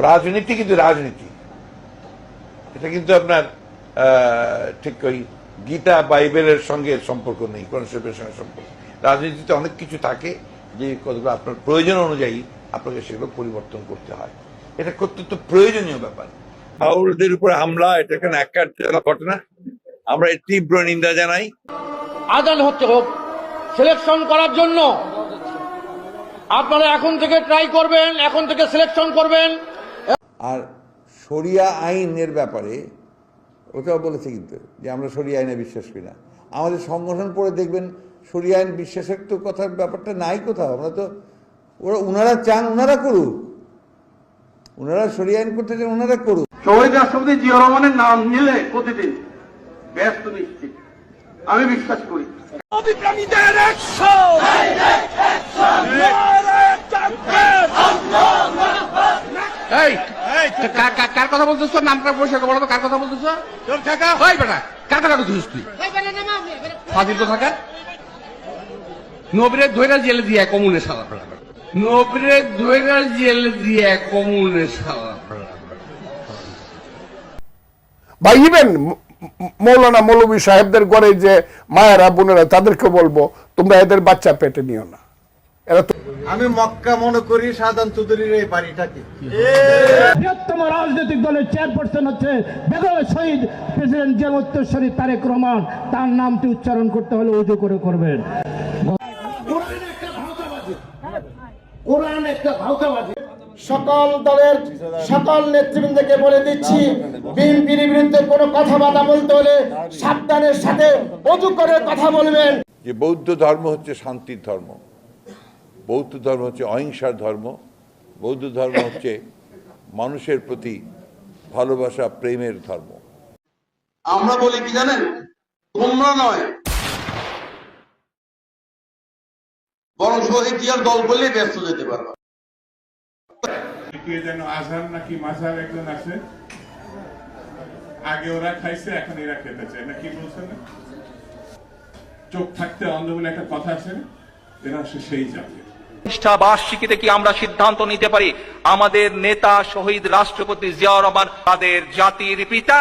রাজনীতি কিন্তু রাজনীতি, এটা কিন্তু আপনার ঠিক ওই গীতা বাইবেলের সঙ্গে সম্পর্ক নেই, কোরআন শরীফের সঙ্গে সম্পর্ক। রাজনীতিতে অনেক কিছু থাকে যে কতগুলো আপনার প্রয়োজন অনুযায়ী আপনাকে সেগুলো পরিবর্তন করতে হয়, এটা অত্যন্ত প্রয়োজনীয় ব্যাপার। আউলদের উপর হামলা এটা এখানে একার ঘটনা, আমরা এর তীব্র নিন্দা জানাই। আদান হচ্ছে হোক সিলেকশন করার জন্য আপনারা এখন থেকে ট্রাই করবেন, এখন থেকে সিলেকশন করবেন। আর শরিয়া আইনের ব্যাপারে ওটাও বলেছে কিন্তু যে আমরা শরিয়া আইনে বিশ্বাস করি না। আমাদের সংগঠন পড়ে দেখবেন শরিয়া আইন বিশ্বাসের তো কথার ব্যাপারটা নাই কোথাও। আমরা তো ওনারা চান ওনারা করুক, ওনারা শরিয়া আইন করতে চান ওনারা করুক। শহীদ রাষ্ট্রপতি জিয়া রহমানের নাম নিলে প্রতিদিন ব্যস্ত নিশ্চিত, আমি বিশ্বাস করি। কার কথা বলতেছ? নামটা বসে বলো তো, কার কথা বলতেছ? কার কথা বলছিস তুই? ফাজিল তো থাকা নবীরে ধৈরা জেলে দিয়ে কমুনে সালা, নবীরে ধৈরা জেলে দিয়ে কমুনে সালা ভাই। ইভেন মৌলানা মৌলভী সাহেবদের ঘরে যে মায়েরা বোনেরা তাদেরকে বলবো তোমরা এদের বাচ্চা পেটে নিও না। এরা তো আমি মক্কা মনে করি শাহজাহান চৌধুরীর এই বাড়িটাকে। বৃহত্তম রাজনৈতিক দলের চেয়ারপারসন হচ্ছে বেগম শহীদ প্রেসিডেন্ট জিয়াউর উত্তরসূরি তারেক রহমান। তার নামটি উচ্চারণ করতে হলে উজু করে করবেন। সকল দলের সকল নেতৃবৃন্দকে বলে দিচ্ছি, বিএনপির বিরুদ্ধে কোনো কথাবার্তা বলতে হলে সাবধানের সাথে অজু করে কথা বলবেন। যে বৌদ্ধ ধর্ম হচ্ছে শান্তির ধর্ম, বৌদ্ধ ধর্ম হচ্ছে অহিংসার ধর্ম, বৌদ্ধ ধর্ম হচ্ছে মানুষের প্রতি ভালোবাসা প্রেমের ধর্ম। আমরা বলি কি জানেন, তোমরা নয় বরং শহীদ জিয়ার দল বললেই ব্যস্ত যেতে পারবা। যেন আজহার নাকি মাঝহার একজন আছে, আগে ওরা খাইছে এখন এরা খেতে চায় না, কি বলছেন? চোখ থাকতে অন্ধ বলে একটা কথা আছে, এরা সেই জাতি। বার্ষিকীতে কি আমরা সিদ্ধান্ত নিতে পারি আমাদের নেতা শহীদ রাষ্ট্রপতি জিয়াউর রহমান তাদের জাতির পিতা?